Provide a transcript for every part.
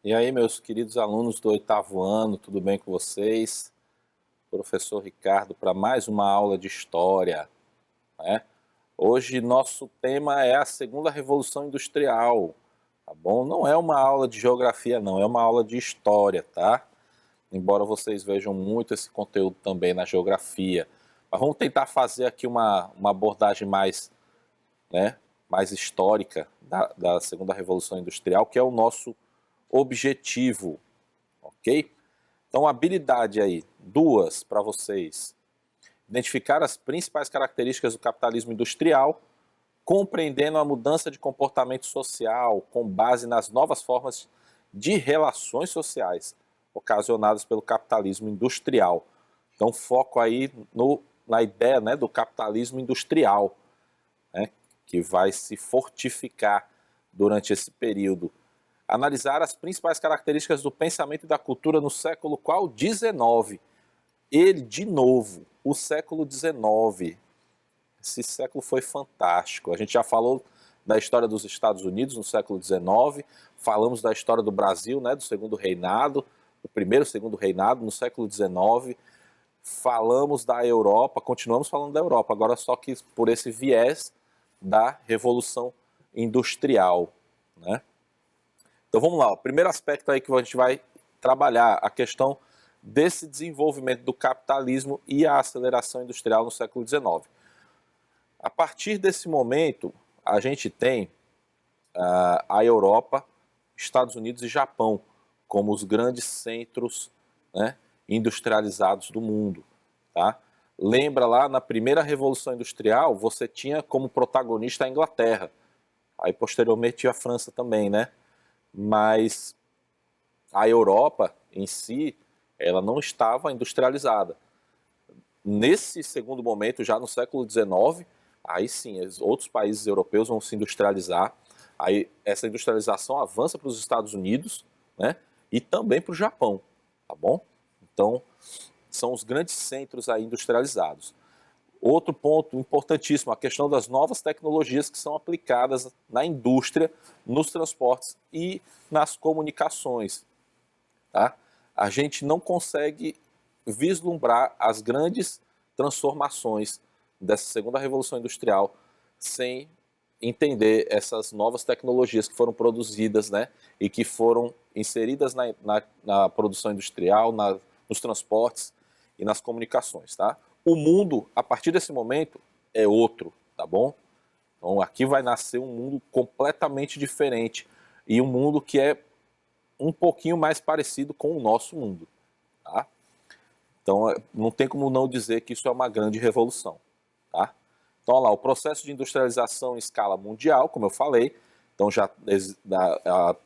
E aí, meus queridos alunos do oitavo ano, tudo bem com vocês? Professor Ricardo para mais uma aula de História, né? Hoje nosso tema é a Segunda Revolução Industrial, tá bom? Não é uma aula de Geografia não, é uma aula de História, tá? Embora vocês vejam muito esse conteúdo também na Geografia. Mas vamos tentar fazer aqui uma abordagem mais, né, mais histórica da Segunda Revolução Industrial, que é o nosso objetivo, ok? Então, habilidade aí, duas para vocês. Identificar as principais características do capitalismo industrial, compreendendo a mudança de comportamento social com base nas novas formas de relações sociais ocasionadas pelo capitalismo industrial. Então, foco aí na ideia, né, do capitalismo industrial, né, que vai se fortificar durante esse período. Analisar as principais características do pensamento e da cultura no século qual? 19. Ele, de novo, o século 19. Esse século foi fantástico. A gente já falou da história dos Estados Unidos no século 19, falamos da história do Brasil, né, do segundo reinado, do primeiro e segundo reinado no século 19, falamos da Europa, continuamos falando da Europa, agora só que por esse viés da Revolução Industrial, né? Então vamos lá, o primeiro aspecto aí que a gente vai trabalhar, a questão desse desenvolvimento do capitalismo e a aceleração industrial no século XIX. A partir desse momento, a gente tem a Europa, Estados Unidos e Japão como os grandes centros, né, industrializados do mundo. Tá? Lembra lá, na primeira Revolução Industrial, você tinha como protagonista a Inglaterra. Aí posteriormente a França também, né? Mas a Europa em si, ela não estava industrializada. Nesse segundo momento, já no século XIX, aí sim, outros países europeus vão se industrializar, aí essa industrialização avança para os Estados Unidos, né, e também para o Japão, tá bom? Então, são os grandes centros aí industrializados. Outro ponto importantíssimo, a questão das novas tecnologias que são aplicadas na indústria, nos transportes e nas comunicações. Tá? A gente não consegue vislumbrar as grandes transformações dessa segunda revolução industrial sem entender essas novas tecnologias que foram produzidas, né, e que foram inseridas na produção industrial, nos transportes e nas comunicações. Tá? O mundo, a partir desse momento, é outro, tá bom? Então aqui vai nascer um mundo completamente diferente e um mundo que é um pouquinho mais parecido com o nosso mundo. Tá? Então não tem como não dizer que isso é uma grande revolução. Tá? Então olha lá, o processo de industrialização em escala mundial, como eu falei, então já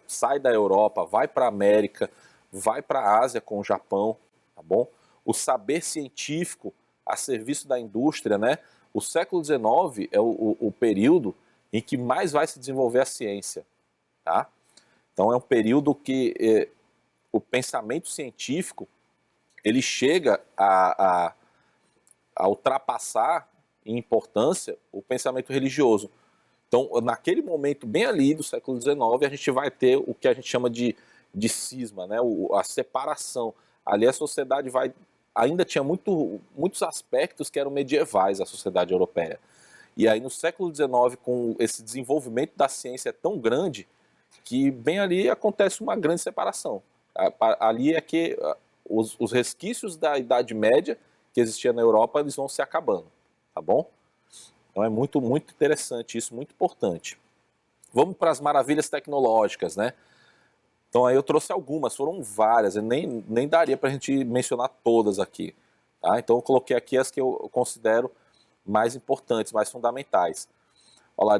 sai da Europa, vai para a América, vai para a Ásia com o Japão, tá bom? O saber científico a serviço da indústria, né? O século XIX é o período em que mais vai se desenvolver a ciência, tá? Então é um período que o pensamento científico ele chega a ultrapassar em importância o pensamento religioso. Então, naquele momento bem ali do século XIX, a gente vai ter o que a gente chama de cisma, né? A separação. Ali a sociedade ainda tinha muitos aspectos que eram medievais, a sociedade europeia. E aí no século XIX, com esse desenvolvimento da ciência tão grande, que bem ali acontece uma grande separação. Ali é que os resquícios da Idade Média que existia na Europa, eles vão se acabando, tá bom? Então é muito, muito interessante isso, muito importante. Vamos para as maravilhas tecnológicas, né? Então aí eu trouxe algumas, foram várias, nem daria para a gente mencionar todas aqui. Tá? Então eu coloquei aqui as que eu considero mais importantes, mais fundamentais. Olha lá,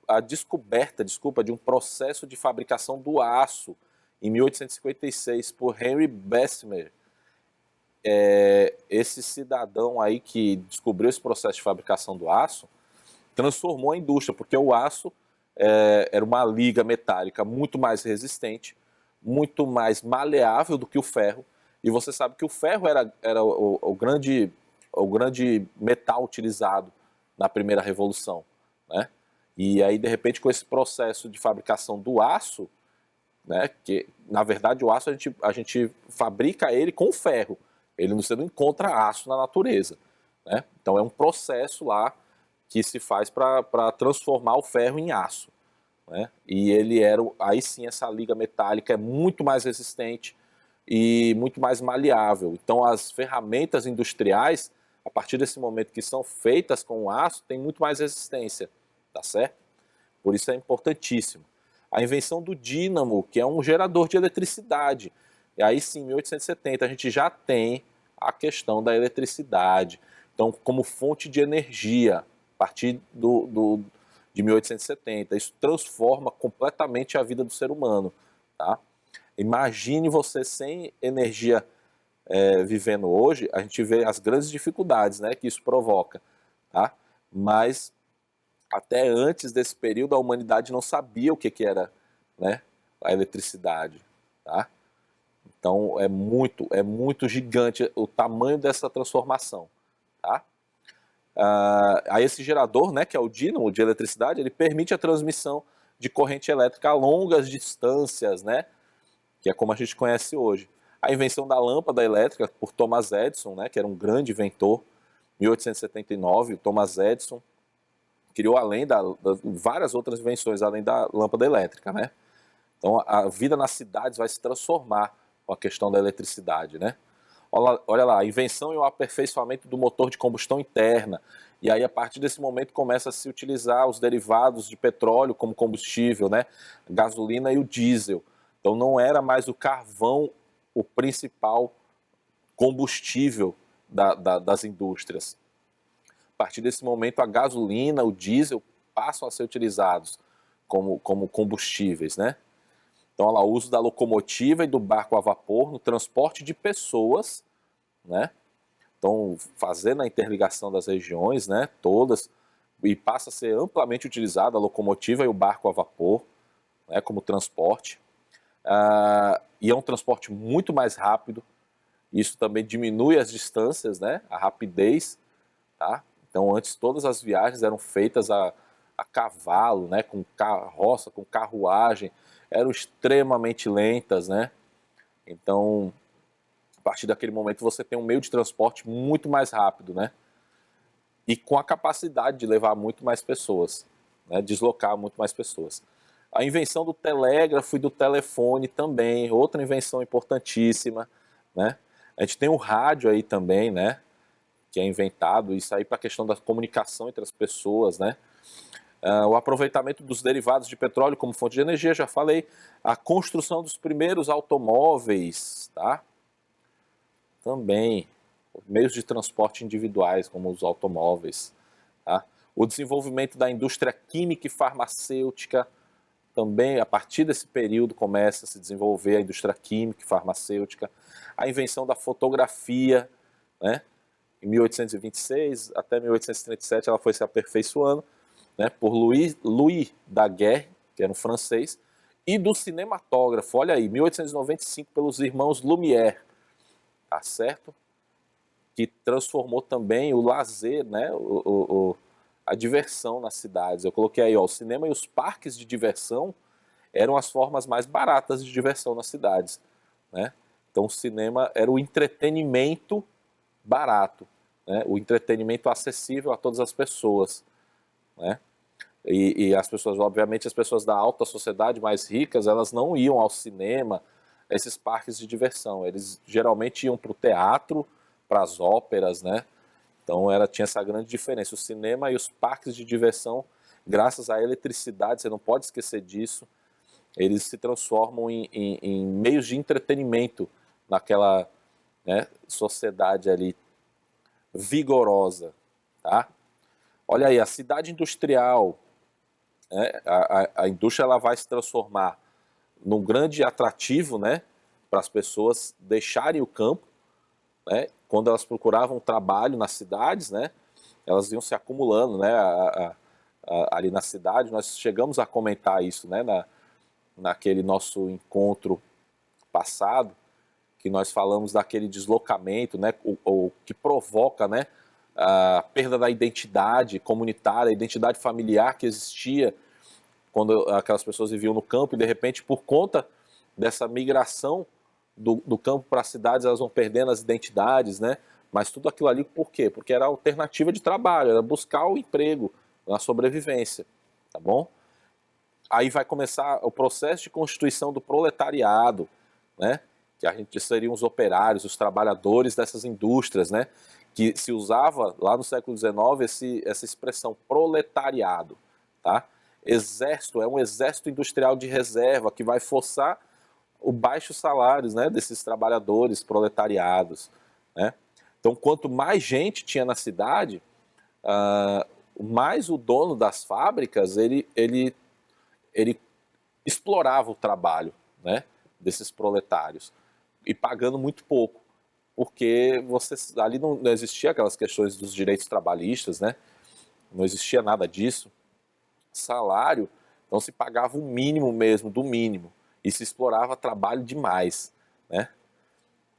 a descoberta de um processo de fabricação do aço em 1856 por Henry Bessemer. Esse cidadão aí que descobriu esse processo de fabricação do aço transformou a indústria, porque o aço era uma liga metálica muito mais resistente, muito mais maleável do que o ferro, e você sabe que o ferro era o grande metal utilizado na primeira revolução, né? E aí, de repente, com esse processo de fabricação do aço, né? Que, na verdade, o aço a gente fabrica ele com ferro. Você não encontra aço na natureza, né? Então é um processo lá que se faz para transformar o ferro em aço, né? E ele aí sim, essa liga metálica é muito mais resistente e muito mais maleável. Então as ferramentas industriais, a partir desse momento que são feitas com aço, têm muito mais resistência, tá certo? Por isso é importantíssimo. A invenção do dínamo, que é um gerador de eletricidade. E aí sim, em 1870, a gente já tem a questão da eletricidade. Então, como fonte de energia, a partir de 1870, isso transforma completamente a vida do ser humano. Tá? Imagine você sem energia vivendo hoje, a gente vê as grandes dificuldades, né, que isso provoca. Tá? Mas até antes desse período, a humanidade não sabia o que era, né, a eletricidade, tá? Então é muito gigante o tamanho dessa transformação, tá? Aí esse gerador, né, que é o dínamo de eletricidade, ele permite a transmissão de corrente elétrica a longas distâncias, né, que é como a gente conhece hoje. A invenção da lâmpada elétrica por Thomas Edison, né, que era um grande inventor, 1879, o Thomas Edison criou várias outras invenções além da lâmpada elétrica, né? Então a vida nas cidades vai se transformar com a questão da eletricidade, né? Olha lá, a invenção e o aperfeiçoamento do motor de combustão interna. E aí a partir desse momento começa a se utilizar os derivados de petróleo como combustível, né? A gasolina e o diesel. Então não era mais o carvão o principal combustível das indústrias. A partir desse momento, a gasolina, o diesel passam a ser utilizados como combustíveis, né? Então, olha lá, o uso da locomotiva e do barco a vapor no transporte de pessoas, né? Então, fazendo a interligação das regiões, né, todas, e passa a ser amplamente utilizada a locomotiva e o barco a vapor, né, como transporte. E é um transporte muito mais rápido, isso também diminui as distâncias, né, a rapidez, tá? Então, antes todas as viagens eram feitas a cavalo, né, com carroça, com carruagem, eram extremamente lentas, né? Então, a partir daquele momento você tem um meio de transporte muito mais rápido, né? E com a capacidade de levar muito mais pessoas, né? Deslocar muito mais pessoas. A invenção do telégrafo e do telefone também, outra invenção importantíssima, né? A gente tem o rádio aí também, né? Que é inventado, isso aí para a questão da comunicação entre as pessoas, né? O aproveitamento dos derivados de petróleo como fonte de energia, já falei. A construção dos primeiros automóveis, tá? Também. Meios de transporte individuais, como os automóveis, tá? O desenvolvimento da indústria química e farmacêutica, também a partir desse período começa a se desenvolver a indústria química e farmacêutica. A invenção da fotografia, né? Em 1826 até 1837 ela foi se aperfeiçoando, né, por Louis Daguerre, que era um francês, e do cinematógrafo, olha aí, 1895 pelos irmãos Lumière, tá certo? Que transformou também o lazer, né, a diversão nas cidades. Eu coloquei aí, ó, o cinema e os parques de diversão eram as formas mais baratas de diversão nas cidades, né? Então o cinema era o entretenimento barato, né? O entretenimento acessível a todas as pessoas, né? E as pessoas, obviamente, as pessoas da alta sociedade mais ricas, elas não iam ao cinema, a esses parques de diversão. Eles geralmente iam para o teatro, para as óperas, né? Então tinha essa grande diferença. O cinema e os parques de diversão, graças à eletricidade, você não pode esquecer disso, eles se transformam em meios de entretenimento naquela, né, sociedade ali vigorosa, tá? Olha aí, a cidade industrial, né, a indústria ela vai se transformar num grande atrativo, né, para as pessoas deixarem o campo, né, quando elas procuravam trabalho nas cidades, né, elas iam se acumulando, né, ali na cidade. Nós chegamos a comentar isso, né, naquele nosso encontro passado, que nós falamos daquele deslocamento, né, o que provoca, né, a perda da identidade comunitária, a identidade familiar que existia quando aquelas pessoas viviam no campo e de repente por conta dessa migração do campo para as cidades, elas vão perdendo as identidades, né? Mas tudo aquilo ali por quê? Porque era a alternativa de trabalho, era buscar o emprego, a sobrevivência, tá bom? Aí vai começar o processo de constituição do proletariado, né? Que a gente seriam os operários, os trabalhadores dessas indústrias, né? Que se usava lá no século XIX essa expressão proletariado, tá? Exército é um exército industrial de reserva que vai forçar o baixos salários, né, desses trabalhadores proletariados, né? Então, quanto mais gente tinha na cidade, mais o dono das fábricas ele explorava o trabalho, né, desses proletários e pagando muito pouco, porque ali não existia aquelas questões dos direitos trabalhistas, né? Não existia nada disso. Salário, então se pagava o mínimo mesmo, do mínimo, e se explorava trabalho demais, né?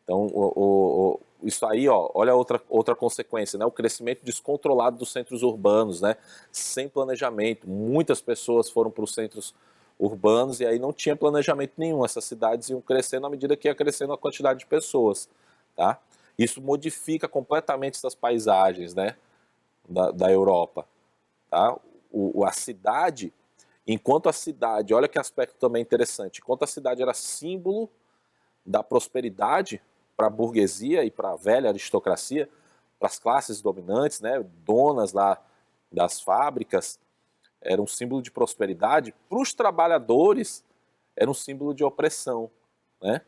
Então, isso aí, ó, olha outra consequência, né? O crescimento descontrolado dos centros urbanos, né? Sem planejamento. Muitas pessoas foram para os centros urbanos e aí não tinha planejamento nenhum. Essas cidades iam crescendo à medida que ia crescendo a quantidade de pessoas, tá? Isso modifica completamente essas paisagens, né? Da Europa, tá? A cidade, enquanto a cidade, olha que aspecto também interessante, enquanto a cidade era símbolo da prosperidade para a burguesia e para a velha aristocracia, para as classes dominantes, né, donas lá das fábricas, era um símbolo de prosperidade, para os trabalhadores era um símbolo de opressão, né,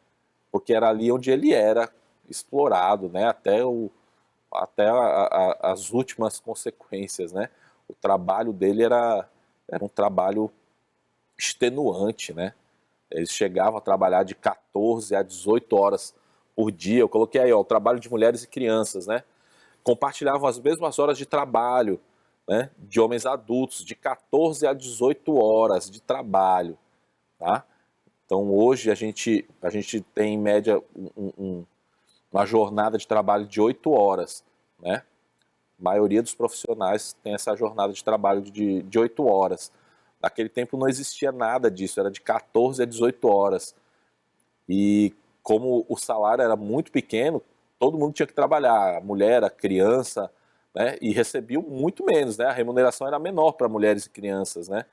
porque era ali onde ele era explorado, né, até as últimas consequências, né. O trabalho dele era um trabalho extenuante, né. Eles chegavam a trabalhar de 14 a 18 horas por dia. Eu coloquei aí, ó, o trabalho de mulheres e crianças, né? Compartilhavam as mesmas horas de trabalho, né? De homens adultos, de 14 a 18 horas de trabalho, tá? Então hoje a gente tem em média uma jornada de trabalho de 8 horas, né? A maioria dos profissionais tem essa jornada de trabalho de 8 horas. Naquele tempo não existia nada disso, era de 14 a 18 horas. E como o salário era muito pequeno, todo mundo tinha que trabalhar, a mulher, a criança, né? E recebiam muito menos, né? A remuneração era menor para mulheres e crianças, né?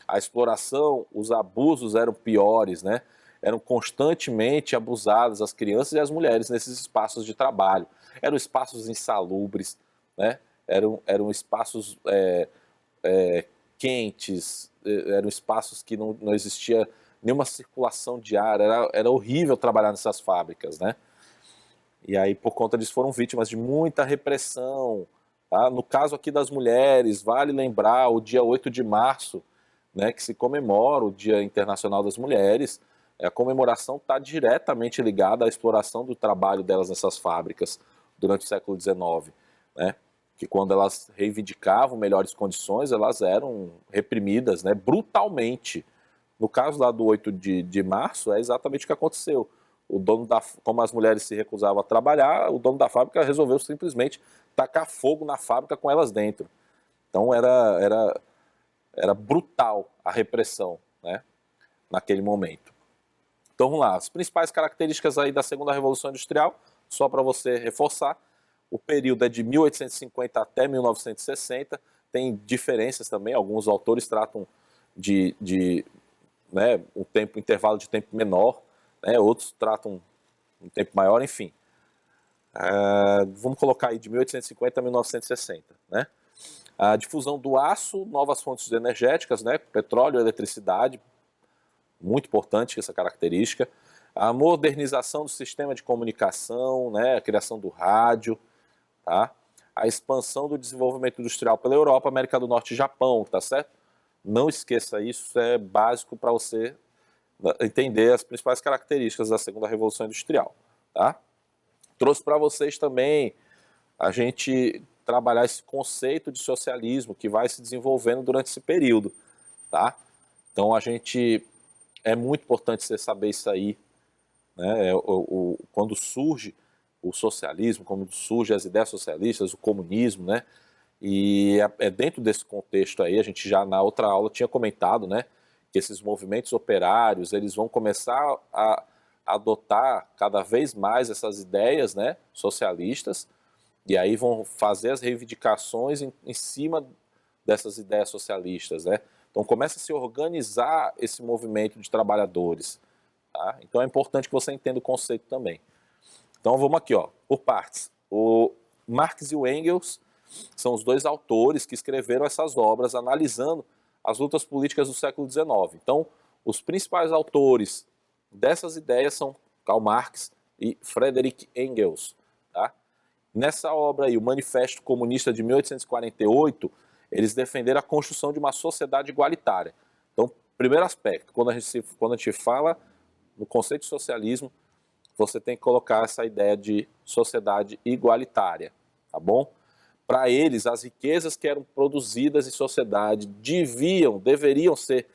A exploração, os abusos eram piores, né? Eram constantemente abusadas as crianças e as mulheres nesses espaços de trabalho. Eram espaços insalubres, né? Eram espaços quentes, eram espaços que não existia nenhuma circulação de ar, era horrível trabalhar nessas fábricas, né? E aí, por conta disso, foram vítimas de muita repressão, tá? No caso aqui das mulheres, vale lembrar o dia 8 de março, né, que se comemora o Dia Internacional das Mulheres. A comemoração está diretamente ligada à exploração do trabalho delas nessas fábricas durante o século XIX, né? Que quando elas reivindicavam melhores condições, elas eram reprimidas, né, brutalmente. No caso lá do 8 de março, é exatamente o que aconteceu. Como as mulheres se recusavam a trabalhar, o dono da fábrica resolveu simplesmente tacar fogo na fábrica com elas dentro. Então era brutal a repressão, né, naquele momento. Então vamos lá, as principais características aí da segunda Revolução Industrial, só para você reforçar. O período é de 1850 até 1960, tem diferenças também, alguns autores tratam né, intervalo de tempo menor, né, outros tratam um tempo maior, enfim. Vamos colocar aí de 1850 a 1960, né? A difusão do aço, novas fontes energéticas, né, petróleo, eletricidade, muito importante essa característica. A modernização do sistema de comunicação, né, a criação do rádio, tá? A expansão do desenvolvimento industrial pela Europa, América do Norte e Japão, tá certo? Não esqueça isso, é básico para você entender as principais características da segunda Revolução Industrial, tá? Trouxe para vocês também a gente trabalhar esse conceito de socialismo que vai se desenvolvendo durante esse período, tá? Então é muito importante você saber isso aí, né? Quando surge o socialismo, quando surgem as ideias socialistas, o comunismo, né? E é dentro desse contexto aí, a gente já na outra aula tinha comentado, né, que esses movimentos operários eles vão começar a adotar cada vez mais essas ideias, né, socialistas, e aí vão fazer as reivindicações em cima dessas ideias socialistas, né? Então começa a se organizar esse movimento de trabalhadores, tá? Então é importante que você entenda o conceito também. Então vamos aqui, ó, por partes. O Marx e o Engels são os dois autores que escreveram essas obras analisando as lutas políticas do século XIX. Então, os principais autores dessas ideias são Karl Marx e Friedrich Engels. Tá? Nessa obra aí, o Manifesto Comunista de 1848, eles defenderam a construção de uma sociedade igualitária. Então, primeiro aspecto, quando a gente fala no conceito de socialismo, você tem que colocar essa ideia de sociedade igualitária, tá bom? Para eles, as riquezas que eram produzidas em sociedade deveriam ser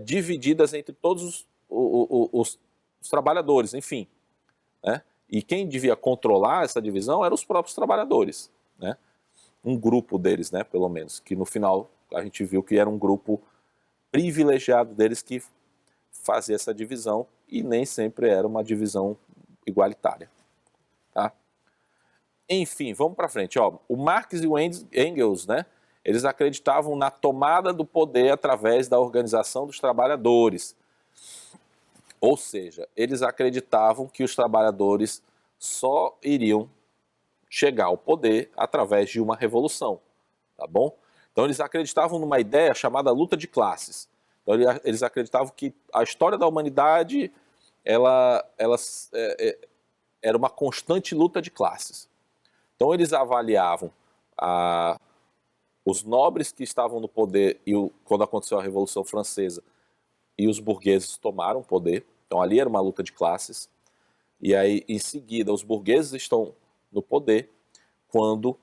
divididas entre todos os trabalhadores, enfim. Né? E quem devia controlar essa divisão eram os próprios trabalhadores. Né? Um grupo deles, né, pelo menos, que no final a gente viu que era um grupo privilegiado deles que fazia essa divisão e nem sempre era uma divisão igualitária. Tá? Enfim, vamos para frente. Ó. O Marx e o Engels, né, eles acreditavam na tomada do poder através da organização dos trabalhadores. Ou seja, eles acreditavam que os trabalhadores só iriam chegar ao poder através de uma revolução. Tá bom? Então eles acreditavam numa ideia chamada luta de classes. Então eles acreditavam que a história da humanidade era uma constante luta de classes. Então eles avaliavam os nobres que estavam no poder quando aconteceu a Revolução Francesa e os burgueses tomaram o poder. Então ali era uma luta de classes. E aí em seguida os burgueses estão no poder quando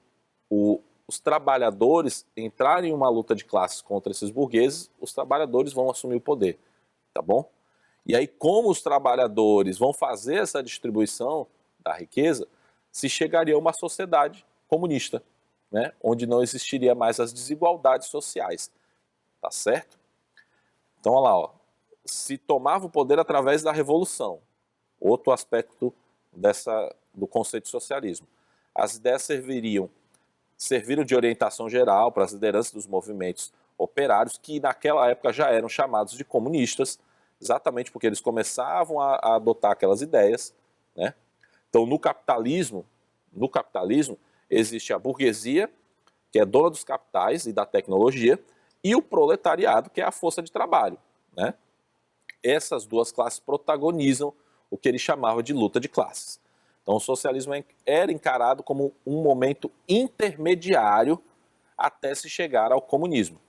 os trabalhadores entrarem em uma luta de classes contra esses burgueses, os trabalhadores vão assumir o poder, tá bom? E aí, como os trabalhadores vão fazer essa distribuição da riqueza, se chegaria a uma sociedade comunista, né? Onde não existiria mais as desigualdades sociais, tá certo? Então, olha lá, ó, se tomava o poder através da revolução, outro aspecto do conceito de socialismo. As ideias serviram de orientação geral para as lideranças dos movimentos operários, que naquela época já eram chamados de comunistas, exatamente porque eles começavam a adotar aquelas ideias. Né? Então, no capitalismo, existe a burguesia, que é dona dos capitais e da tecnologia, e o proletariado, que é a força de trabalho. Né? Essas duas classes protagonizam o que ele chamava de luta de classes. Então, o socialismo era encarado como um momento intermediário até se chegar ao comunismo.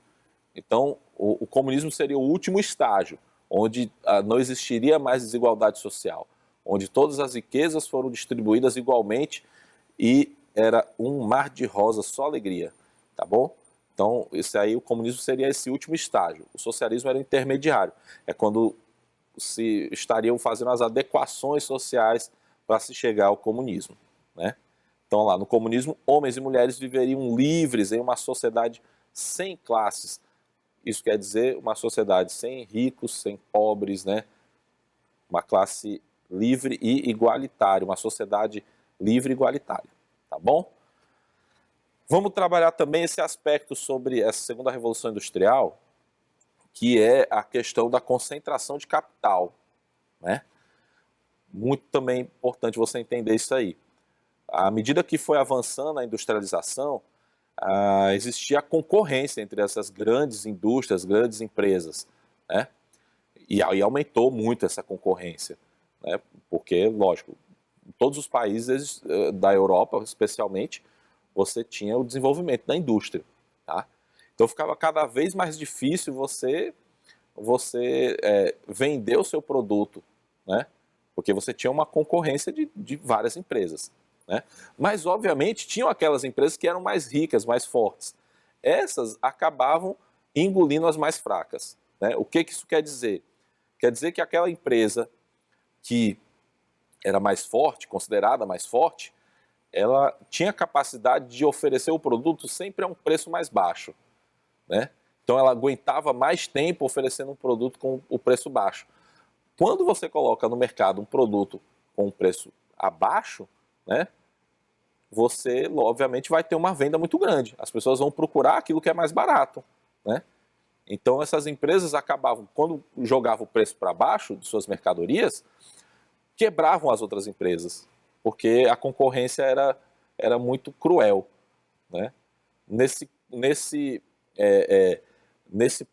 Então, o comunismo seria o último estágio, onde não existiria mais desigualdade social, onde todas as riquezas foram distribuídas igualmente e era um mar de rosas, só alegria, tá bom? Então, o comunismo seria esse último estágio. O socialismo era o intermediário, é quando se estariam fazendo as adequações sociais para se chegar ao comunismo. Né? Então, lá no comunismo, homens e mulheres viveriam livres em uma sociedade sem classes. Isso quer dizer uma sociedade sem ricos, sem pobres, né? Uma classe livre e igualitária, uma sociedade livre e igualitária. Tá bom? Vamos trabalhar também esse aspecto sobre essa segunda revolução industrial, que é a questão da concentração de capital. Né? Muito também importante você entender isso aí. À medida que foi avançando a industrialização, existia a concorrência entre essas grandes indústrias, grandes empresas. Né? E aí aumentou muito essa concorrência. Né? Porque, lógico, em todos os países da Europa, especialmente, você tinha o desenvolvimento da indústria. Tá? Então ficava cada vez mais difícil você vender o seu produto, né? Porque você tinha uma concorrência de várias empresas. Né? Mas, obviamente, tinham aquelas empresas que eram mais ricas, mais fortes. Essas acabavam engolindo as mais fracas. Né? O que isso quer dizer? Quer dizer que aquela empresa que era mais forte, considerada mais forte, ela tinha capacidade de oferecer o produto sempre a um preço mais baixo. Né? Então ela aguentava mais tempo oferecendo um produto com o preço baixo. Quando você coloca no mercado um produto com um preço abaixo, né, você obviamente vai ter uma venda muito grande. As pessoas vão procurar aquilo que é mais barato, né? Então essas empresas acabavam, quando jogavam o preço para baixo de suas mercadorias, quebravam as outras empresas, porque a concorrência era muito cruel, né? Nesse, nesse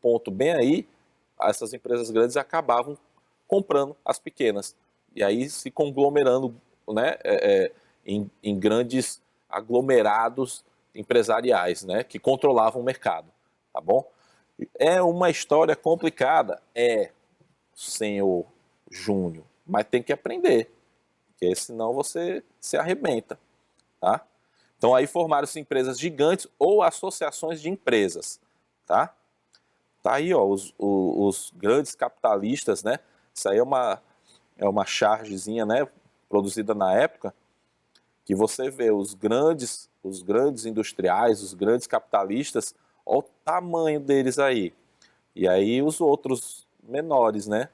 ponto bem aí, essas empresas grandes acabavam comprando as pequenas, e aí se conglomerando, né, em grandes aglomerados empresariais, né, que controlavam o mercado, tá bom? É uma história complicada? Senhor Júnior, mas tem que aprender, porque senão você se arrebenta, tá? Então aí formaram-se empresas gigantes ou associações de empresas, tá? Tá aí, ó, os grandes capitalistas, né? Isso aí é uma chargezinha, né, produzida na época, que você vê os grandes industriais, os grandes capitalistas, olha o tamanho deles aí. E aí os outros menores, né?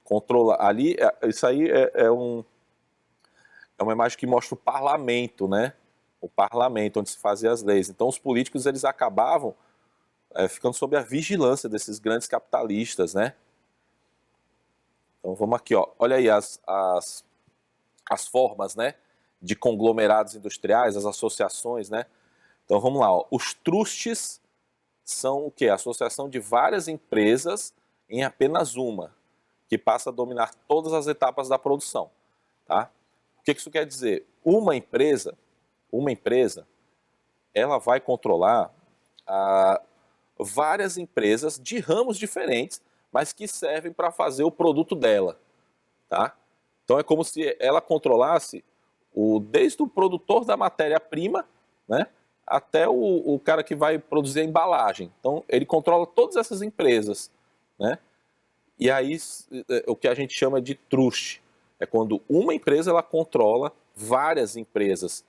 Controla ali, isso aí é uma imagem que mostra o parlamento, né? O parlamento onde se fazia as leis. Então os políticos eles acabavam ficando sob a vigilância desses grandes capitalistas, né? Então vamos aqui, ó. Olha aí as formas, né? De conglomerados industriais, as associações, né? Então vamos lá, ó. Os trustes são o quê? A associação de várias empresas em apenas uma, que passa a dominar todas as etapas da produção, tá? O que isso quer dizer? Uma empresa, ela vai controlar várias empresas de ramos diferentes, mas que servem para fazer o produto dela, tá? Então é como se ela controlasse desde o produtor da matéria-prima, né, até o cara que vai produzir a embalagem. Então ele controla todas essas empresas, né? E aí o que a gente chama de truste é quando uma empresa ela controla várias empresas,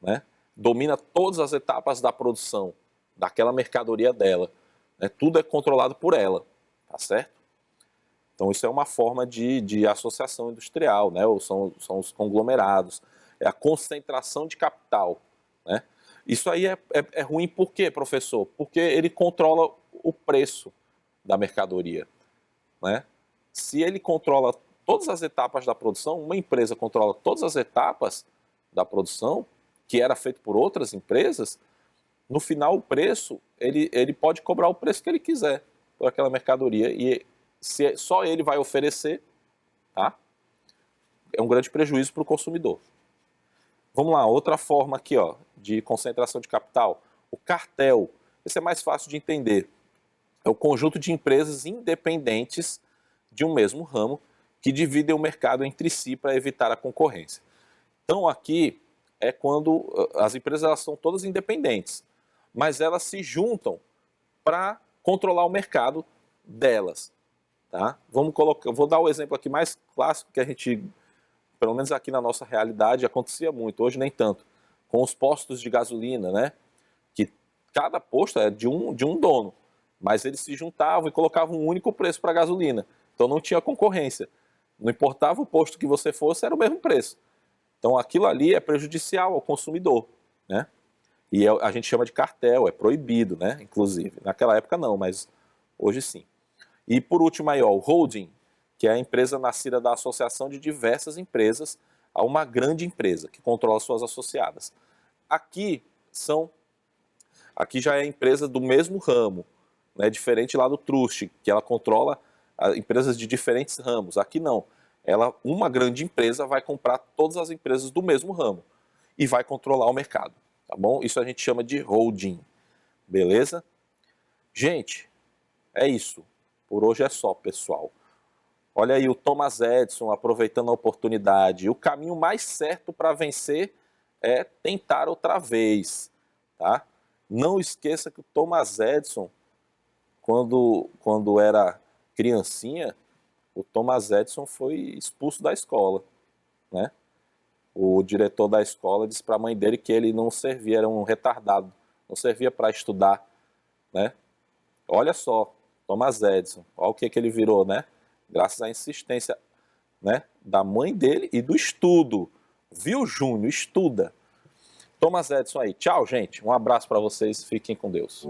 né? Domina todas as etapas da produção daquela mercadoria dela, né? Tudo é controlado por ela, tá certo? Então isso é uma forma de associação industrial, né? Ou são os conglomerados, é a concentração de capital, né? Isso aí é ruim por quê, professor? Porque ele controla o preço da mercadoria, né? Se ele controla todas as etapas da produção, uma empresa controla todas as etapas da produção, que era feito por outras empresas, no final o preço, ele pode cobrar o preço que ele quiser por aquela mercadoria, e se só ele vai oferecer, tá? É um grande prejuízo para o consumidor. Vamos lá, outra forma aqui, ó, de concentração de capital, o cartel. Esse é mais fácil de entender. É o conjunto de empresas independentes de um mesmo ramo que dividem o mercado entre si para evitar a concorrência. Então aqui é quando as empresas elas são todas independentes, mas elas se juntam para controlar o mercado delas, tá? Vamos colocar, eu vou dar o exemplo aqui mais clássico que a gente, pelo menos aqui na nossa realidade, acontecia muito, hoje nem tanto, com os postos de gasolina, né? Que cada posto é de um dono, mas eles se juntavam e colocavam um único preço para a gasolina. Então não tinha concorrência. Não importava o posto que você fosse, era o mesmo preço. Então aquilo ali é prejudicial ao consumidor, né? E a gente chama de cartel, é proibido, né? Inclusive. Naquela época não, mas hoje sim. E por último aí, ó, o holding, que é a empresa nascida da associação de diversas empresas a uma grande empresa que controla suas associadas. Aqui já é a empresa do mesmo ramo, né? Diferente lá do trust, que ela controla empresas de diferentes ramos. Aqui não. Uma grande empresa vai comprar todas as empresas do mesmo ramo e vai controlar o mercado, tá bom? Isso a gente chama de holding, beleza? Gente, é isso. Por hoje é só, pessoal. Olha aí o Thomas Edison aproveitando a oportunidade. O caminho mais certo para vencer é tentar outra vez, tá? Não esqueça que o Thomas Edison, quando era criancinha, o Thomas Edison foi expulso da escola, né? O diretor da escola disse para a mãe dele que ele não servia, era um retardado, não servia para estudar, né? olha só, Thomas Edison, olha o que ele virou, né? Graças à insistência, né, da mãe dele e do estudo. Viu, Júnior? Estuda. Thomas Edison aí. Tchau, gente. Um abraço para vocês. Fiquem com Deus.